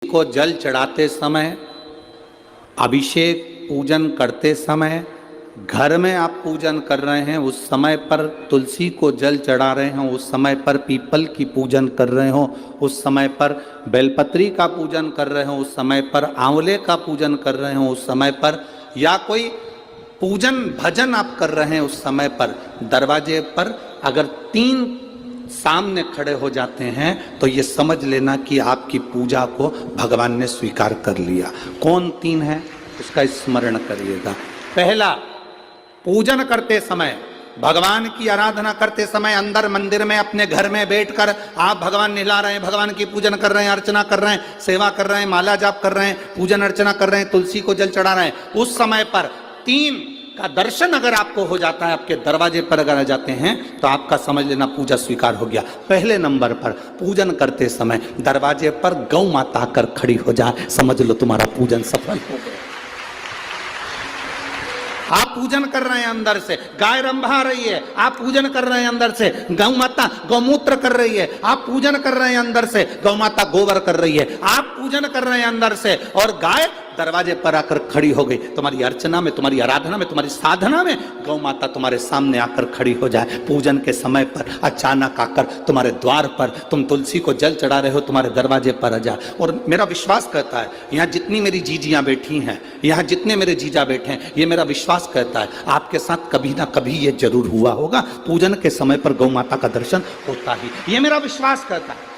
को जल चढ़ाते समय, अभिषेक पूजन करते समय, घर में आप पूजन कर रहे हैं उस समय पर तुलसी को जल चढ़ा रहे हो, उस समय पर पीपल की पूजन कर रहे हो, उस समय पर बेलपत्री का पूजन कर रहे हो, उस समय पर आंवले का पूजन कर रहे हो, उस समय पर या कोई पूजन भजन आप कर रहे हैं उस समय पर दरवाजे पर अगर 3 सामने खड़े हो जाते हैं तो ये समझ लेना कि आपकी पूजा को भगवान ने स्वीकार कर लिया। कौन 3 है उसका स्मरण करिएगा। पहला, पूजन करते समय, भगवान की आराधना करते समय अंदर मंदिर में अपने घर में बैठकर आप भगवान निहला रहे हैं, भगवान की पूजन कर रहे हैं, अर्चना कर रहे हैं, सेवा कर रहे हैं, माला जाप कर रहे हैं, पूजन अर्चना कर रहे हैं, तुलसी को जल चढ़ा रहे हैं, उस समय पर 3 का दर्शन अगर आपको हो जाता है, आपके दरवाजे पर अगर आ जाते हैं तो आपका समझ लेना पूजा स्वीकार हो गया। पहले नंबर पर पूजन करते समय दरवाजे पर गौ माता आकर खड़ी हो जाए, समझ लो तुम्हारा पूजन सफल हो गया। आप पूजन कर रहे हैं अंदर से, गाय रंभा रही है, आप पूजन कर रहे हैं अंदर से, गौ माता गौमूत्र कर रही है, आप पूजन कर रहे हैं अंदर से, गौ माता गोबर कर रही है, आप पूजन कर रहे हैं अंदर से और गाय दरवाजे पर आकर खड़ी हो गई। तुम्हारी अर्चना में, तुम्हारी आराधना में, तुम्हारी साधना में गौ माता तुम्हारे सामने आकर खड़ी हो जाए। पूजन के समय पर अचानक आकर तुम्हारे द्वार पर तुम तुलसी को जल चढ़ा रहे हो, तुम्हारे दरवाजे पर आ जाए। और मेरा विश्वास कहता है, यहाँ जितनी मेरी जीजियां बैठी हैं, यहाँ जितने मेरे जीजा बैठे हैं, ये मेरा विश्वास कहता है आपके साथ कभी ना कभी ये जरूर हुआ होगा, पूजन के समय पर गौ माता का दर्शन होता ही, ये मेरा विश्वास कहता है।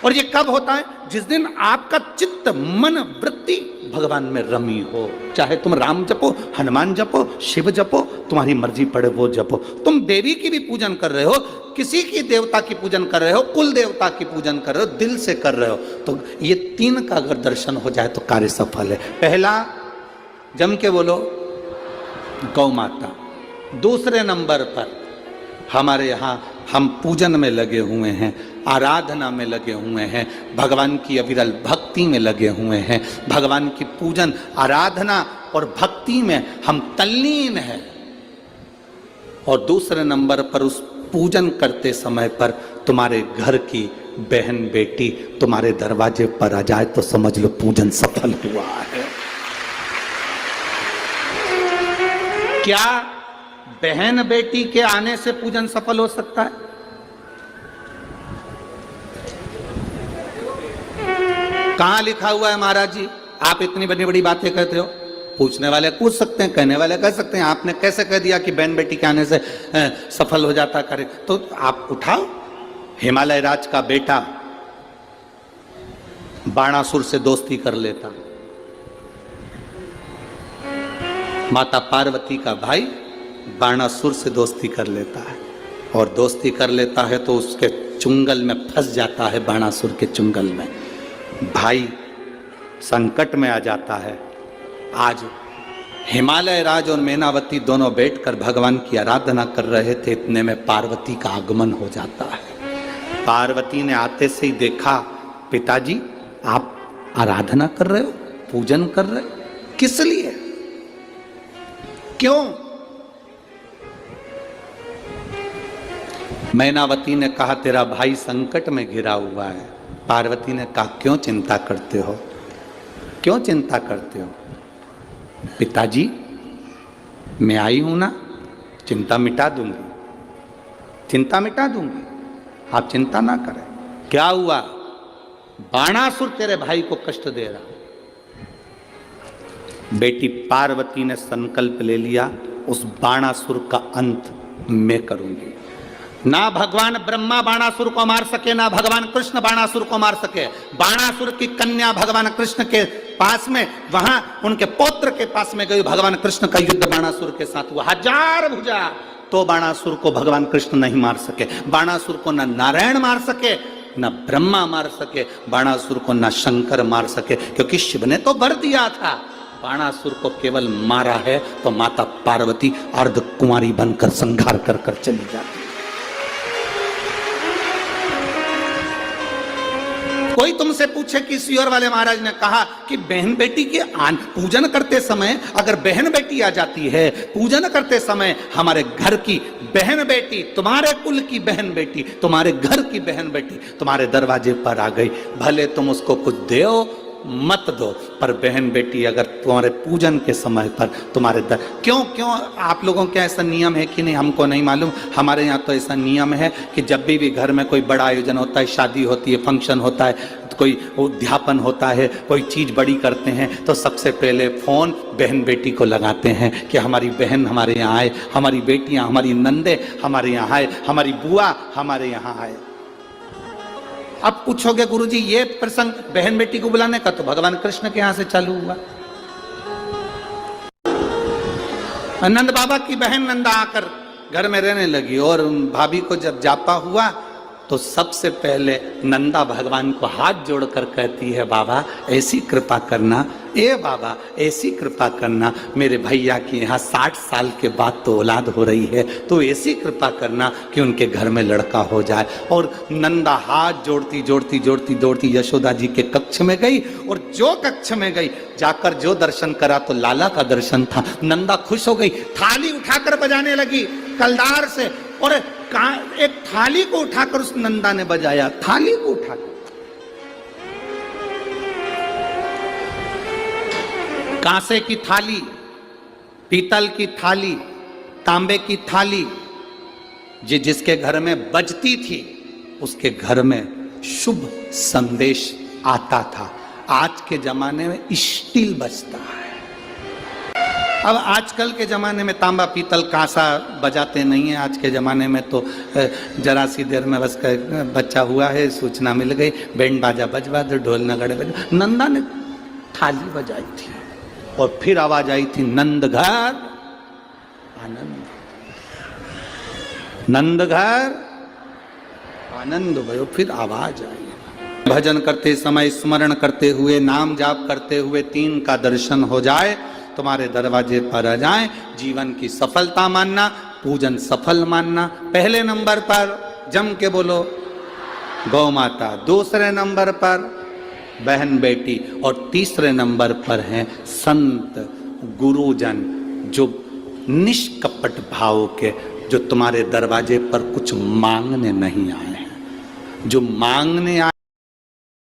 और ये कब होता है? जिस दिन आपका चित्त मन वृत्ति भगवान में रमी हो। चाहे तुम राम जपो, हनुमान जपो, शिव जपो, तुम्हारी मर्जी पड़े वो जपो। तुम देवी की भी पूजन कर रहे हो, किसी की देवता की पूजन कर रहे हो, कुल देवता की पूजन कर रहे हो, दिल से कर रहे हो, तो ये 3 का अगर दर्शन हो जाए तो कार्य सफल है। पहला, जम के बोलो, गौ माता। दूसरे नंबर पर हमारे यहाँ हम पूजन में लगे हुए हैं, आराधना में लगे हुए हैं, भगवान की अविरल भक्ति में लगे हुए हैं, भगवान की पूजन आराधना और भक्ति में हम तल्लीन हैं। और दूसरे नंबर पर उस पूजन करते समय पर तुम्हारे घर की बहन बेटी तुम्हारे दरवाजे पर आ जाए तो समझ लो पूजन सफल हुआ है। क्या बहन बेटी के आने से पूजन सफल हो सकता है? कहां लिखा हुआ है महाराज जी? आप इतनी बड़ी बड़ी बातें कहते हो। पूछने वाले पूछ सकते हैं, कहने वाले कह सकते हैं, आपने कैसे कह दिया कि बहन बेटी के आने से सफल हो जाता करे? तो आप उठाओ, हिमालय राज का बेटा बाणासुर से दोस्ती कर लेता, माता पार्वती का भाई बाणासुर से दोस्ती कर लेता है, और दोस्ती कर लेता है तो उसके चुंगल में फंस जाता है, बाणासुर के चुंगल में भाई संकट में आ जाता है। आज हिमालय राज और मैनावती दोनों बैठकर भगवान की आराधना कर रहे थे, इतने में पार्वती का आगमन हो जाता है। पार्वती ने आते से ही देखा, पिताजी आप आराधना कर रहे हो, पूजन कर रहे हो, किस लिए, क्यों? मैनावती ने कहा तेरा भाई संकट में घिरा हुआ है। पार्वती ने कहा क्यों चिंता करते हो, क्यों चिंता करते हो? पिताजी मैं आई हूं ना, चिंता मिटा दूंगी, चिंता मिटा दूंगी, आप चिंता ना करें। क्या हुआ? बाणासुर तेरे भाई को कष्ट दे रहा। बेटी पार्वती ने संकल्प ले लिया, उस बाणासुर का अंत मैं करूंगी। ना भगवान ब्रह्मा बाणासुर को मार सके, ना भगवान कृष्ण बाणासुर को मार सके। बाणासुर की कन्या भगवान कृष्ण के पास में, वहां उनके पौत्र के पास में गई, भगवान कृष्ण का युद्ध बाणासुर के साथ हुआ, 1000 भुजा, तो बाणासुर को भगवान कृष्ण नहीं मार सके। बाणासुर को न नारायण मार सके, न ब्रह्मा मार सके, बाणासुर को न शंकर मार सके, क्योंकि शिव ने तो वर दिया था। बाणासुर को केवल मारा है तो माता पार्वती अर्ध कुंवारी बनकर संहार कर कर चली जाती। कोई तुमसे पूछे कि ईश्वर वाले महाराज ने कहा कि बहन बेटी के पूजन करते समय अगर बहन बेटी आ जाती है, पूजन करते समय हमारे घर की बहन बेटी, तुम्हारे कुल की बहन बेटी, तुम्हारे घर की बहन बेटी तुम्हारे दरवाजे पर आ गई, भले तुम उसको कुछ दो मत दो, पर बहन बेटी अगर तुम्हारे पूजन के समय पर तुम्हारे क्यों क्यों आप लोगों के ऐसा नियम है कि नहीं हमको नहीं मालूम, हमारे यहाँ तो ऐसा नियम है कि जब भी घर में कोई बड़ा आयोजन होता है, शादी होती है, फंक्शन होता है, कोई उद्यापन होता है, कोई चीज बड़ी करते हैं, तो सबसे पहले फोन बहन बेटी को लगाते हैं कि हमारी बहन हमारे यहाँ आए, हमारी बेटियां, हमारी नंदे हमारे यहाँ आए, हमारी बुआ हमारे यहाँ आए। अब पूछोगे गुरुजी ये प्रसंग बहन बेटी को बुलाने का तो भगवान कृष्ण के यहां से चालू हुआ। नंद बाबा की बहन नंदा आकर घर में रहने लगी और भाभी को जब जापा हुआ तो सबसे पहले नंदा भगवान को हाथ जोड़कर कहती है, बाबा ऐसी कृपा करना, ए बाबा ऐसी कृपा करना, मेरे भैया के यहाँ 60 साल के बाद तो औलाद हो रही है, तो ऐसी कृपा करना कि उनके घर में लड़का हो जाए। और नंदा हाथ जोड़ती जोड़ती जोड़ती जोड़ती यशोदा जी के कक्ष में गई, और जो कक्ष में गई जाकर जो दर्शन करा तो लाला का दर्शन था। नंदा खुश हो गई, थाली उठाकर बजाने लगी कलदार से, और एक थाली को उठाकर उस नंदा ने बजाया, थाली को उठाकर। कांसे की थाली, पीतल की थाली, तांबे की थाली, जिसके घर में बजती थी उसके घर में शुभ संदेश आता था। आज के जमाने में स्टील बजता है। अब आजकल के ज़माने में तांबा पीतल कांसा बजाते नहीं है। आज के ज़माने में तो जरा सी देर में बस बच्चा हुआ है, सूचना मिल गई, बैंड बाजा बजवा दो, ढोल नगाड़े बजवा। नंदा ने थाली बजाई थी और फिर आवाज आई थी, नंद घर आनंद, नंद घर आनंद भयो। फिर आवाज आई, भजन करते समय स्मरण करते हुए, नाम जाप करते हुए 3 का दर्शन हो जाए, तुम्हारे दरवाजे पर आ जाए, जीवन की सफलता मानना, पूजन सफल मानना। पहले नंबर पर जम के बोलो गौ माता, दूसरे नंबर पर बहन बेटी, और तीसरे नंबर पर हैं संत गुरुजन, जो निष्कपट भाव के, जो तुम्हारे दरवाजे पर कुछ मांगने नहीं आए हैं, जो मांगने आए